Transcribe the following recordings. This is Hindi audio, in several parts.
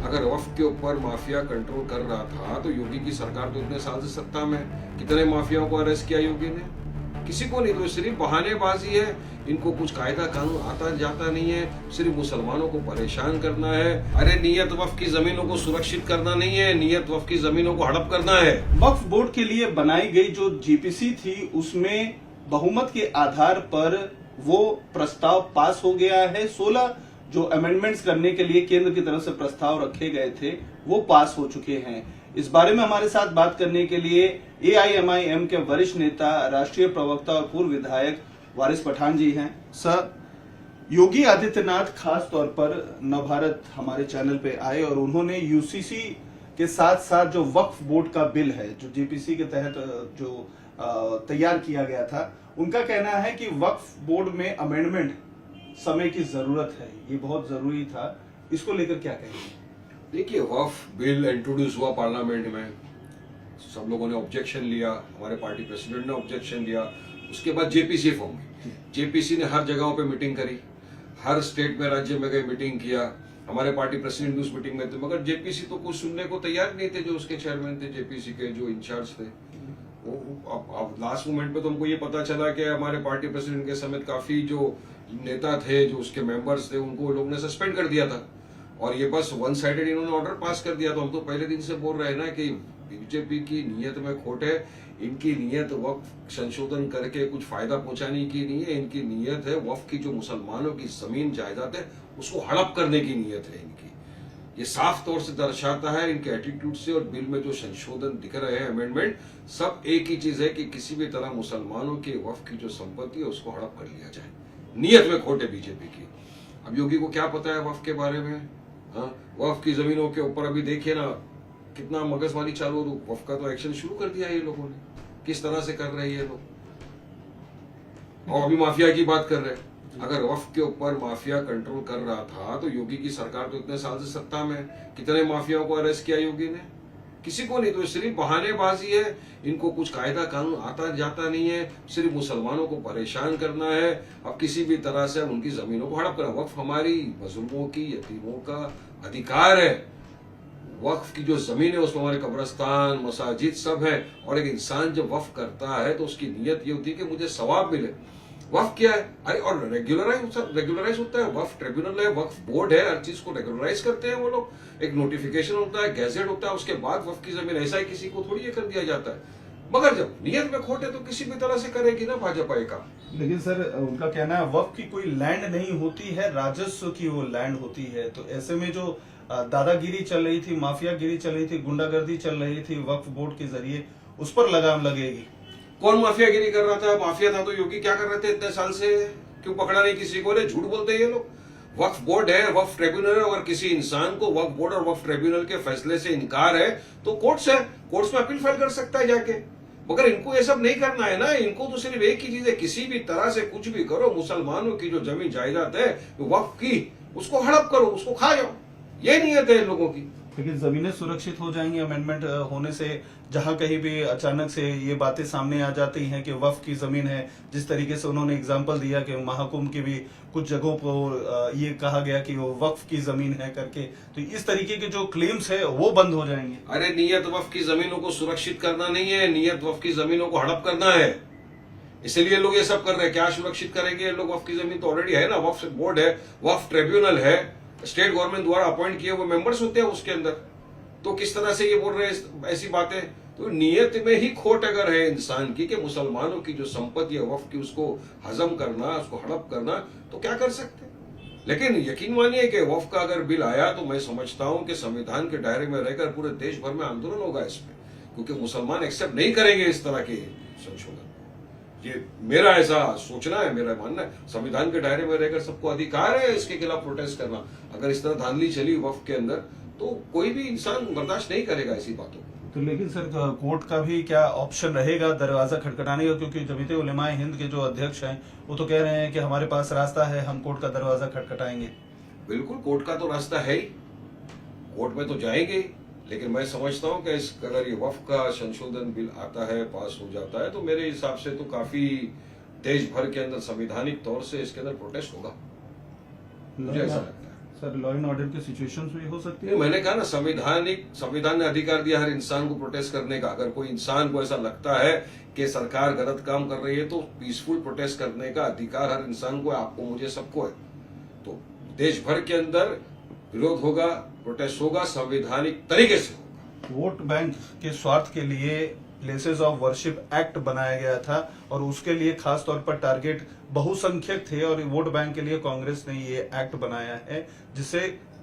अगर वक्फ के ऊपर माफिया कंट्रोल कर रहा था तो योगी की सरकार तो इतने साल से सत्ता में है। कितने माफियाओं को अरेस्ट किया योगी ने? किसी को नहीं। तो सिर्फ बहानेबाजी है, इनको कुछ कायदा कानून आता जाता नहीं है, सिर्फ मुसलमानों को परेशान करना है। अरे नीयत वक्फ की जमीनों को सुरक्षित करना नहीं है, नीयत वक्फ की जमीनों को हड़प करना है। वक्फ बोर्ड के लिए बनाई गई जो जीपीसी थी उसमें बहुमत के आधार पर वो प्रस्ताव पास हो गया है। 16 जो अमेंडमेंट्स करने के लिए केंद्र की तरफ से प्रस्ताव रखे गए थे वो पास हो चुके हैं। इस बारे में हमारे साथ बात करने के लिए AIMIM के वरिष्ठ नेता, राष्ट्रीय प्रवक्ता और पूर्व विधायक वारिस पठान जी हैं। सर, योगी आदित्यनाथ खास तौर पर नवभारत हमारे चैनल पे आए और उन्होंने यूसीसी के साथ साथ जो वक्फ बोर्ड का बिल है जो जीपीसी के तहत जो तैयार किया गया था, उनका कहना है कि वक्फ बोर्ड में अमेंडमेंट समय की जरूरत है, ये बहुत जरूरी था। इसको लेकर क्या कहेंगे? देखिए, वक्फ बिल इंट्रोड्यूस हुआ पार्लियामेंट में, सब लोगों ने ऑब्जेक्शन लिया, हमारे पार्टी प्रेसिडेंट ने ऑब्जेक्शन लिया। उसके बाद जेपीसी फॉर्म हुई। जेपीसी ने हर जगहों पे मीटिंग करी, हर स्टेट में, राज्य में गए, मीटिंग किया। हमारे पार्टी प्रेसिडेंट भी उस मीटिंग में थे, मगर जेपीसी तो कुछ सुनने को तैयार नहीं थे। जो उसके चेयरमैन थे, जेपीसी के जो इंचार्ज थे, अब लास्ट मोमेंट पे तो हमको ये पता चला कि हमारे पार्टी प्रेसिडेंट के समेत काफी जो नेता थे, जो उसके मेंबर्स थे, उनको लोग ने सस्पेंड कर दिया था। और ये बस वन साइडेड इन्होंने ऑर्डर पास कर दिया। तो हम तो पहले दिन से बोल रहे हैं ना कि बीजेपी की नीयत में खोट है। इनकी नीयत वक्फ संशोधन करके कुछ फायदा पहुंचाने की नहीं है। इनकी नीयत है वक्फ की जो मुसलमानों की जमीन जायदाद है उसको हड़प करने की नीयत है इनकी। ये साफ तौर से दर्शाता है इनके एटीट्यूड से। और बिल में जो संशोधन दिख रहे हैं, अमेंडमेंट, सब एक ही चीज है कि किसी भी तरह मुसलमानों के वक्फ की जो संपत्ति है उसको हड़प कर लिया जाए। नीयत में खोट है बीजेपी की। अब योगी को क्या पता है वक्फ के बारे में? हाँ, वक्फ की जमीनों के ऊपर अभी देखिए ना कितना मगजमारी चालू। वक्फ का तो एक्शन शुरू कर दिया है ये लोगों ने, किस तरह से कर रहे हैं ये लोग। और अभी माफिया की बात कर रहे हैं। अगर वक्फ के ऊपर माफिया कंट्रोल कर रहा था तो योगी की सरकार तो इतने साल से सत्ता में है। कितने माफियाओं को अरेस्ट किया योगी ने? किसी को नहीं। तो सिर्फ बहानेबाजी है, इनको कुछ कायदा कानून आता जाता नहीं है, सिर्फ मुसलमानों को परेशान करना है। अब किसी भी तरह से उनकी जमीनों को हड़प करना। वक्फ हमारी मजलूमों की, यतीमों का अधिकार है। वक्फ की जो जमीन है उसमें हमारे कब्रिस्तान, मसाजिद सब है। और एक इंसान जब वक्फ करता है तो उसकी नीयत ये होती है कि मुझे सवाब मिले। वक्फ क्या है? अरे, और रेगुलराइज होता है। वक्फ ट्रिब्यूनल है, वक्फ बोर्ड है, हर चीज को रेगुलराइज करते हैं वो लोग। एक नोटिफिकेशन होता है, गैजेट होता है, उसके बाद वक्फ की जमीन ऐसा ही किसी को थोड़ी ये कर दिया जाता है। मगर जब नियत में खोट है तो किसी भी तरह से करेगी ना भाजपा ये काम। लेकिन सर, उनका कहना है वक्फ की कोई लैंड नहीं होती है, राजस्व की वो लैंड होती है। तो ऐसे में जो दादागिरी चल रही थी, माफियागिरी चल रही थी, गुंडागर्दी चल रही थी वक्फ बोर्ड के जरिए, उस पर लगाम लगेगी। कौन माफियागिरी कर रहा था? माफिया था तो योगी क्या कर रहे थे इतने साल से? क्यों पकड़ा नहीं किसी को? झूठ बोलते हैं ये लोग। वक्फ बोर्ड है, वक्फ ट्रिब्यूनल है। अगर किसी इंसान को वक्फ बोर्ड और वक्फ ट्रिब्यूनल के फैसले से इनकार है तो कोर्ट्स है, कोर्ट्स में अपील फाइल कर सकता है जाके। मगर इनको ये सब नहीं करना है ना। इनको तो सिर्फ एक ही चीज है, किसी भी तरह से कुछ भी करो, मुसलमानों की जो जमीन जायदाद है वक्फ की, उसको हड़प करो, उसको खा जाओ। ये नियत है इन लोगों की। लेकिन जमीनें सुरक्षित हो जाएंगी अमेंडमेंट होने से। जहां कहीं भी अचानक से ये बातें सामने आ जाती हैं कि वक्फ की जमीन है, जिस तरीके से उन्होंने एग्जांपल दिया कि महाकुंभ की भी कुछ जगहों पर ये कहा गया कि वो वक्फ की जमीन है करके, तो इस तरीके के जो क्लेम्स है वो बंद हो जाएंगे। अरे, नियत वक्फ की जमीनों को सुरक्षित करना नहीं है, नियत वक्फ की जमीनों को हड़प करना है। इसलिए लोग ये सब कर रहे हैं। क्या सुरक्षित करेंगे लोग? वक्फ की जमीन तो ऑलरेडी है ना। वक्फ बोर्ड है, वक्फ ट्रिब्यूनल है, स्टेट गवर्नमेंट द्वारा अपॉइंट किए हुए मेंबर्स होते हैं उसके अंदर। तो किस तरह से ये बोल रहे हैं ऐसी बातें? तो नियत में ही खोट अगर है इंसान की कि मुसलमानों की जो संपत्ति है वक्फ की उसको हजम करना, उसको हड़प करना, तो क्या कर सकते हैं। लेकिन यकीन मानिए कि वक्फ का अगर बिल आया तो मैं समझता हूं कि संविधान के दायरे में रहकर पूरे देश भर में आंदोलन होगा इस पे, क्योंकि मुसलमान एक्सेप्ट नहीं करेंगे इस तरह के संशोधन। ये मेरा ऐसा सोचना है, मेरा मानना है। संविधान के दायरे में रहकर सबको अधिकार है इसके खिलाफ प्रोटेस्ट करना। अगर इस तरह धांधली चली वक्फ के अंदर तो कोई भी इंसान बर्दाश्त नहीं करेगा ऐसी बातों को। तो लेकिन सर, कोर्ट का भी क्या ऑप्शन रहेगा दरवाजा खटखटाने का? क्योंकि जमीयत उलेमाए हिंद के जो अध्यक्ष हैं वो तो कह रहे हैं कि हमारे पास रास्ता है, हम कोर्ट का दरवाजा खटखटाएंगे। बिल्कुल, कोर्ट का तो रास्ता है ही, कोर्ट में तो जाएंगे। लेकिन मैं समझता हूं कि अगर ये वक्फ का संशोधन बिल आता है, पास हो जाता है, तो मेरे हिसाब से तो काफी देश भर के अंदर संवैधानिक तौर से इसके अंदर प्रोटेस्ट होगा, मुझे ऐसा लगता है। सर लॉ एंड ऑर्डर की सिचुएशंस भी हो सकती है। मैंने कहा ना, संविधान ने अधिकार दिया हर इंसान को प्रोटेस्ट करने का। अगर कोई इंसान को ऐसा लगता है कि सरकार गलत काम कर रही है तो पीसफुल प्रोटेस्ट करने का अधिकार हर इंसान को है, आपको, मुझे, सबको है। तो देश भर के अंदर विरोध होगा, प्रोटेस्ट होगा, संवैधानिक तरीके से होगा। वोट बैंक के स्वार्थ के लिए प्लेसेस ऑफ वर्शिप एक्ट बनाया गया था और उसके लिए खास तौर पर टारगेट बहुसंख्यक थे और वोट बैंक के लिए कांग्रेस ने ये एक्ट बनाया है जिससे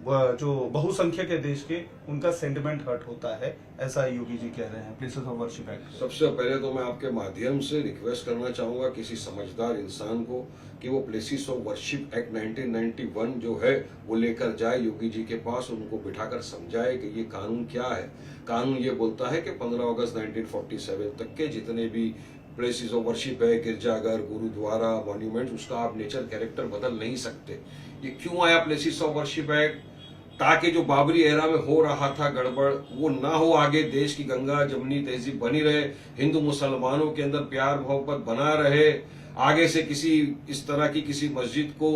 जो बहुसंख्यक है देश के उनका सेंटिमेंट हर्ट होता है, ऐसा योगी जी कह रहे हैं प्लेसेस ऑफ वर्शिप एक्ट। सबसे पहले तो मैं आपके माध्यम से रिक्वेस्ट करना चाहूंगा किसी समझदार इंसान को कि वो प्लेसेस ऑफ वर्शिप एक्ट 1991 जो है वो लेकर जाए योगी जी के पास, उनको बिठाकर समझाए कि ये कानून क्या है। कानून ये बोलता है कि 15 अगस्त 1947 तक के जितने भी प्लेसेस ऑफ वर्शिप है, गिरजाघर, गुरुद्वारा, मॉन्यूमेंट, उसका आप नेचर कैरेक्टर बदल नहीं सकते। ये क्यों आया प्लेसेस ऑफ वर्शिप एक्ट? ताकि जो बाबरी एरा में हो रहा था गड़बड़ वो ना हो, आगे देश की गंगा जमनी तहजीब बनी रहे, हिंदू मुसलमानों के अंदर प्यार मोहब्बत बना रहे, आगे से किसी इस तरह की किसी मस्जिद को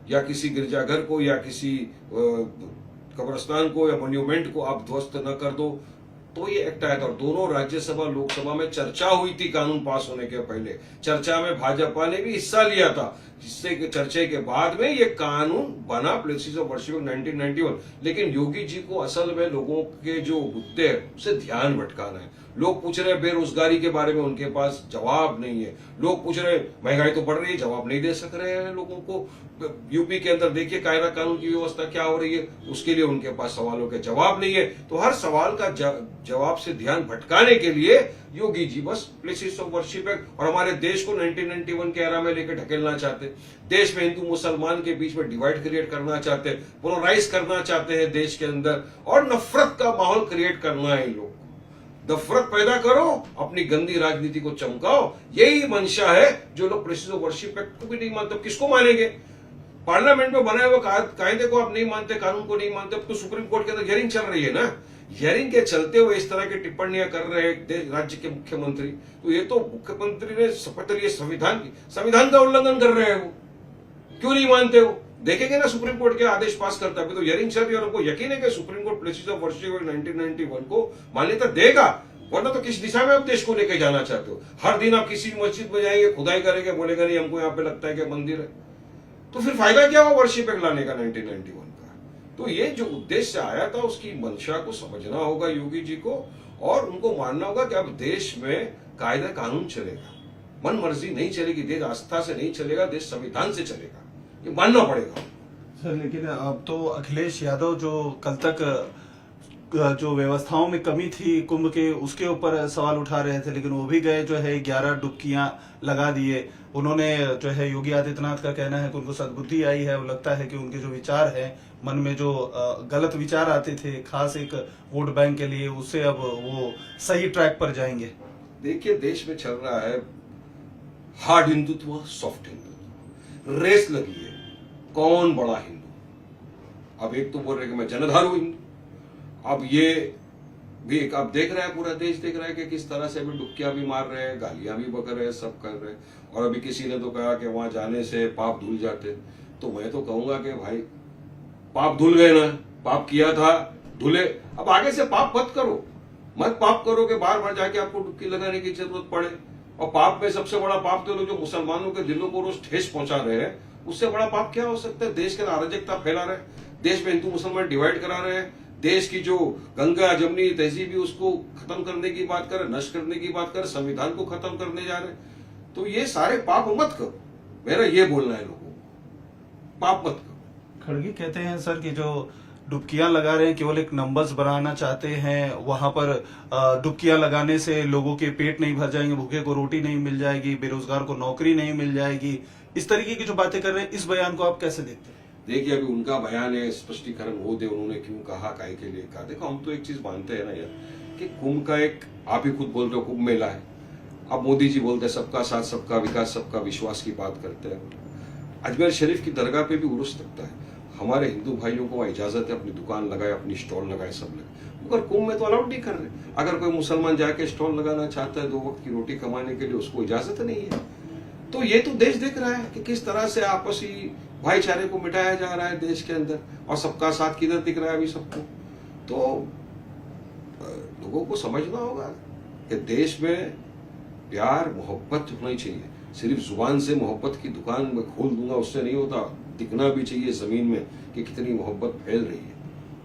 या किसी गिरजाघर को या किसी कब्रिस्तान को या मॉन्यूमेंट को आप ध्वस्त न कर दो। तो ये एक्ट आया था और दोनों राज्यसभा लोकसभा में चर्चा हुई थी कानून पास होने के पहले। चर्चा में भाजपा ने भी हिस्सा लिया था, जिससे कि चर्चा के बाद में ये कानून बना प्लेसेस ऑफ वर्शिप 1991। लेकिन योगी जी को असल में लोगों के जो मुद्दे हैं उसे ध्यान भटकाना है। लोग पूछ रहे बेरोजगारी के बारे में, उनके पास जवाब नहीं है। लोग पूछ रहे महंगाई तो बढ़ रही है, जवाब नहीं दे सक रहे हैं लोगों को। यूपी के अंदर देखिए कायदा कानून की व्यवस्था क्या हो रही है, उसके लिए उनके पास सवालों के जवाब नहीं है। तो हर सवाल का जवाब से ध्यान भटकाने के लिए योगी जी बस प्लेसेस ऑफ वर्शिप एक्ट और हमारे देश को 1991 के एरा में लेकर ढकेलना चाहते, देश में हिंदू मुसलमान के बीच में डिवाइड क्रिएट करना चाहते, पोलराइज करना चाहते हैं देश के अंदर और नफरत का माहौल क्रिएट करना है। लोग नफरत पैदा करो, अपनी गंदी राजनीति को चमकाओ, यही मंशा है। जो लोग प्लेसेस ऑफ वर्शिप एक्ट को भी नहीं मानते, किसको मानेंगे? पार्लियामेंट में बनाए हुए कायदे को आप नहीं मानते, कानून को नहीं मानते। अब तो सुप्रीम कोर्ट के अंदर हियरिंग चल रही है ना, हियरिंग के चलते हुए इस तरह की टिप्पणियां कर रहे हैं राज्य के मुख्यमंत्री। तो ये तो मुख्यमंत्री ने शपथ ली संविधान का उल्लंघन कर रहे हैं। वो क्यों नहीं मानते हो? देखेंगे ना सुप्रीम कोर्ट के आदेश पास करता है। तो हियरिंग चल रही है और उनको यकीन है कि supreme court places of worship act 1991 को मान्यता देगा। वरना तो किस दिशा में आप देश को लेकर जाना चाहते हो? हर दिन आप किसी मस्जिद में जाएंगे, खुदाई करेंगे, बोलेगा नहीं हमको यहाँ पे लगता है कि मंदिर है, तो फिर फायदा क्या हुआ वर्शिप एक्ट लाने का 1991 का? तो ये जो उद्देश्य आया था उसकी मंशा को समझना होगा योगी जी को और उनको मानना होगा कि अब देश में कायदा कानून चलेगा, मन मर्जी नहीं चलेगी, देश आस्था से नहीं चलेगा, देश संविधान से चलेगा, ये मानना पड़ेगा। सर लेकिन अब तो अखिलेश यादव जो कल तक जो व्यवस्थाओं में कमी थी कुंभ के, उसके ऊपर सवाल उठा रहे थे, लेकिन वो भी गए जो है 11 डुबकियां लगा दिए। उन्होंने जो है योगी आदित्यनाथ का कहना है कि उनको सद्बुद्धि आई है, वो लगता है कि उनके जो विचार है मन में जो गलत विचार आते थे खास एक वोट बैंक के लिए, उससे अब वो सही ट्रैक पर जाएंगे। देखिए देश में चल रहा है hard Hindutva, soft Hindutva, race लगी है कौन बड़ा हिंदू। अब एक तो बोल रहे कि मैं जनधारू हिंदू, अब ये भी एक आप देख रहे हैं, पूरा देश देख रहा है कि किस तरह से अभी डुबकियां भी मार रहे हैं, गालियां भी बक रहे हैं, सब कर रहे हैं। और अभी किसी ने तो कहा कि वहां जाने से पाप धुल जाते, तो मैं तो कहूंगा कि भाई पाप धुल गए ना, पाप किया था धुले, अब आगे से पाप मत करो, मत पाप करो कि बार बार जाके आपको डुबकी लगाने की जरूरत पड़े। और पाप में सबसे बड़ा पाप तो लोग जो मुसलमानों के दिलों को रोज ठेस पहुंचा रहे हैं, उससे बड़ा पाप क्या हो सकता है? देश के अराजकता फैला रहे, देश में हिंदू मुसलमान डिवाइड करा रहे हैं, देश की जो गंगा जमनी तहजीब उसको खत्म करने की बात कर, नष्ट करने की बात कर, संविधान को खत्म करने जा रहे। तो ये सारे पाप मत करो, मेरा ये बोलना है लोगों को, पाप मत करो। खड़गे कहते हैं सर कि जो डुबकियां लगा रहे हैं केवल एक नंबर्स बनाना चाहते हैं, वहां पर डुबकियां लगाने से लोगों के पेट नहीं भर जाएंगे, भूखे को रोटी नहीं मिल जाएगी, बेरोजगार को नौकरी नहीं मिल जाएगी, इस तरीके की जो बातें कर रहे हैं, इस बयान को आप कैसे देखते हैं? देखिए अभी उनका बयान है, स्पष्टीकरण वो दे उन्होंने क्यों कहा, काय के लिए कहा। देखो हम तो एक चीज मानते हैं ना यार कि कुंभ का एक, आप ही खुद बोल रहे हो कुंभ मेला है, अब मोदी जी बोलते हैं सबका साथ सबका विकास सबका विश्वास की बात करते हैं। अजमेर शरीफ की दरगाह पे भी उर्स लगता है, हमारे हिंदू भाइयों को इजाजत है अपनी दुकान लगाए, अपनी स्टॉल लगाए, सब लगे, मगर कुंभ में तो अलाउड नहीं कर रहे। अगर कोई मुसलमान जाके स्टॉल लगाना चाहता है 2 वक्त की रोटी कमाने के लिए, उसको इजाजत नहीं है। तो ये तो देश देख रहा है कि किस तरह से आपसी भाईचारे को मिटाया जा रहा है देश के अंदर, और सबका साथ किधर दिख रहा है अभी सबको। तो लोगों को समझना होगा कि देश में प्यार मोहब्बत होनी चाहिए। सिर्फ जुबान से मोहब्बत की दुकान में खोल दूंगा उससे नहीं होता, दिखना भी चाहिए जमीन में कि कितनी मोहब्बत फैल रही है।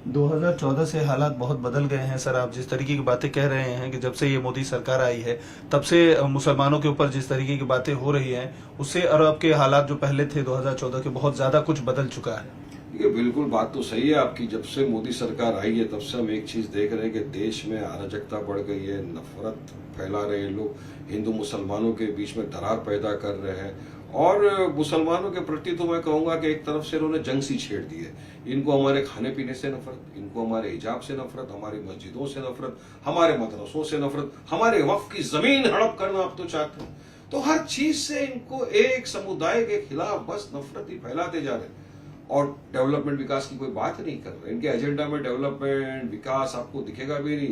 2014 से हालात बहुत बदल गए हैं सर। आप जिस तरीके की बातें कह रहे हैं कि जब से ये मोदी सरकार आई है तब से मुसलमानों के ऊपर जिस तरीके की बातें हो रही हैं उससे और अब के हालात जो पहले थे 2014 के, बहुत ज्यादा कुछ बदल चुका है। ये बिल्कुल बात तो सही है आपकी। जब से मोदी सरकार आई है तब से हम एक चीज देख रहे हैं कि देश में अराजकता बढ़ गई है, नफरत फैला रहे हैं लोग, हिंदू मुसलमानों के बीच में दरार पैदा कर रहे हैं। और मुसलमानों के प्रति तो मैं कहूंगा कि एक तरफ से इन्होंने जंग सी छेड़ दी है। इनको हमारे खाने पीने से नफरत, इनको हमारे हिजाब से नफरत, हमारी मस्जिदों से नफरत, हमारे मदरसों से नफरत, हमारे वक्फ की जमीन हड़प करना अब तो चाहते हैं। तो हर चीज से इनको एक समुदाय के खिलाफ बस नफरत ही फैलाते जा रहे हैं। और डेवलपमेंट विकास की कोई बात नहीं कर रहे। इनके एजेंडा में डेवलपमेंट विकास आपको दिखेगा भी नहीं।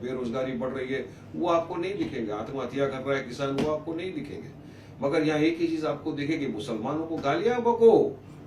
बेरोजगारी बढ़ रही है वो आपको नहीं दिखेगा, आत्महत्या कर रहा है किसान वो आपको नहीं दिखेंगे। मगर यहाँ एक ही चीज आपको दिखेगी, मुसलमानों को गालियां बको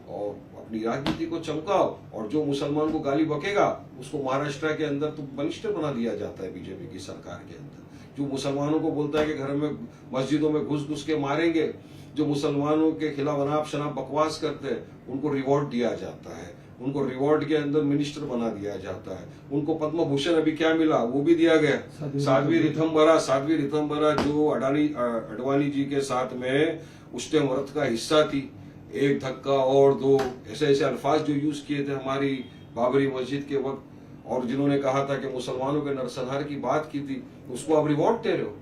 और अपनी राजनीति को चमकाओ, और जो मुसलमान को गाली बकेगा उसको महाराष्ट्र के अंदर तो बलिष्ठ बना दिया जाता है बीजेपी की सरकार के अंदर। जो मुसलमानों को बोलता है कि घर में मस्जिदों में घुस घुस के मारेंगे, जो मुसलमानों के खिलाफ अनाप शनाप बकवास करते हैं उनको रिवॉर्ड दिया जाता है, उनको रिवॉर्ड के अंदर मिनिस्टर बना दिया जाता है। उनको पद्म भूषण अभी क्या मिला वो भी दिया गया, साध्वी रितंबरा जो अडवाणी जी के साथ में उष्टम व्रत का हिस्सा थी। एक धक्का और दो ऐसे ऐसे अल्फाज जो यूज किए थे हमारी बाबरी मस्जिद के वक्त, और जिन्होंने कहा था कि मुसलमानों के नरसंहार की बात की थी, उसको आप रिवॉर्ड दे रहे हो।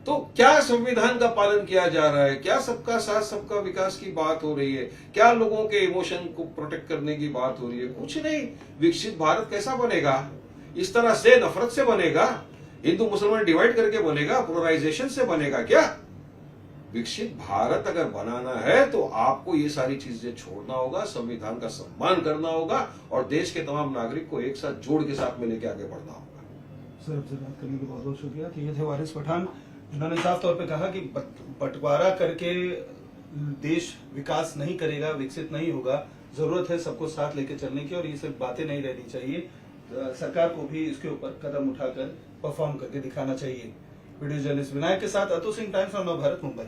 तो क्या संविधान का पालन किया जा रहा है? क्या सबका साथ सबका विकास की बात हो रही है? क्या लोगों के इमोशन को प्रोटेक्ट करने की बात हो रही है? कुछ नहीं। विकसित भारत कैसा बनेगा? इस तरह से नफरत से बनेगा? हिंदू मुसलमान डिवाइड करके बनेगा? पोलराइजेशन से बनेगा क्या? विकसित भारत अगर बनाना है तो आपको ये सारी चीजें छोड़ना होगा, संविधान का सम्मान करना होगा और देश के तमाम नागरिक को एक साथ जोड़ के साथ में लेके आगे बढ़ना होगा। सर आपसे बात करने के बहुत बहुत शुक्रिया। तो ये थे वारिस पठान, जिन्होंने साफ तौर पे कहा कि बंटवारा करके देश विकास नहीं करेगा, विकसित नहीं होगा। जरूरत है सबको साथ लेके चलने की, और ये सिर्फ बातें नहीं रहनी चाहिए, सरकार को भी इसके ऊपर कदम उठाकर परफॉर्म करके दिखाना चाहिए। वीडियो जर्नलिस्ट विनायक के साथ अतु सिंह, टाइम्स ऑफ नवभारत, मुंबई।